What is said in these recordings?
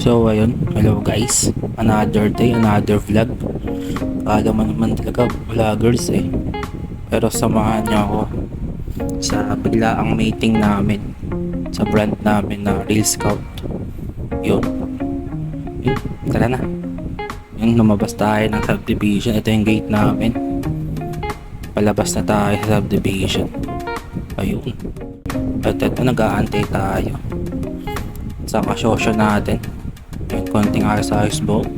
So ayun, hello guys. Another day, another vlog. Kala mo naman talaga vloggers eh. Pero samahan niyo ako sa biglaang meeting namin sa brand namin na Real Scout. Yun. Yun, tara na. Yun, lumabas tayo ng subdivision. Ito yung gate namin. Palabas na tayo sa subdivision. Ayun. At ito, nag-aantay tayo sa kasosyo natin. Yung konting ayos-ayos buhok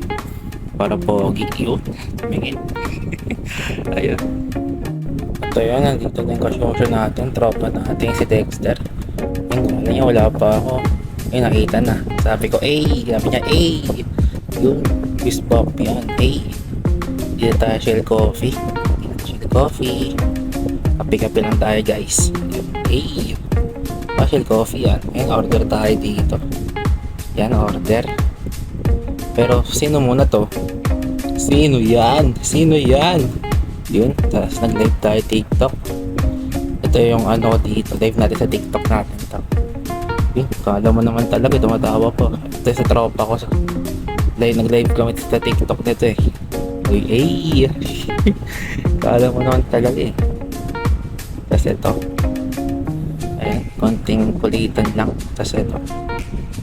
para pogi yun. Tumingin. Ayun. At ayun, nandito na yung kasosyo natin. Tropa natin si Dexter. Yung kala niya wala pa ako. Ayun, nakita na. Sabi ko, ay! Sabi niya, ay! Yun. Fist bump yan. Ay! Dito tayo shell coffee. Shell coffee. Kapi-kapi lang tayo guys. Yun. Ay! Shell coffee yan. Ayun, order tayo dito. Yan, order. Pero sino muna to? Sino yan? Sino yan? Yun, tapos nag-live tayo TikTok. Ito yung ano dito, live natin sa TikTok natin to. Yun, kala mo naman talaga tumatawa po. Ito sa tropa ko. Nag-live kami sa TikTok nito eh. Uy, ay! Kala mo naman talaga eh. Tapos ito. Ayan, konting kulitan lang. Tapos ito.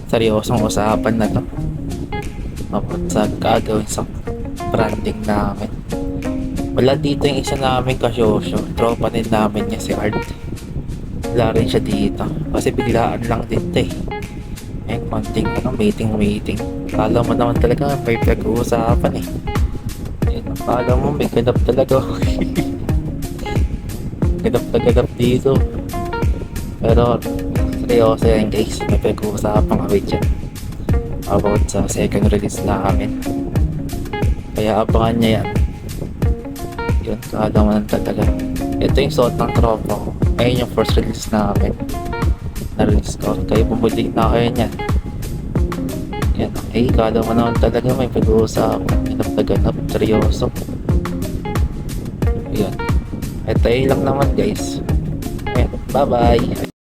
Seryosong usapan na to. About sa gagawin sa branding namin. Wala dito yung isa namin kasosyo. Tropa din namin niya si Art. Wala rin siya dito. Kasi biglaan lang dito eh. Ayun, konting meeting. Kala mo naman talaga may pag-uusapan eh. Ayun, kala mo may ganap talaga. Ganap na ganap dito. Pero seryoso yan guys. May pag-uusapan kami dyan about sa second release namin. Kaya abangan niya yan. Yun, kala mo ng talaga. Ito yung suot ng tropa ko. Ayun yung first release namin na release ko. Kaya bumalik na kayo niyan. Yan, okay. Kala mo naman talaga may pag-uusapan. Ganap na ganap. Seryoso. Yan. Ito lang naman guys. Ayan, bye bye.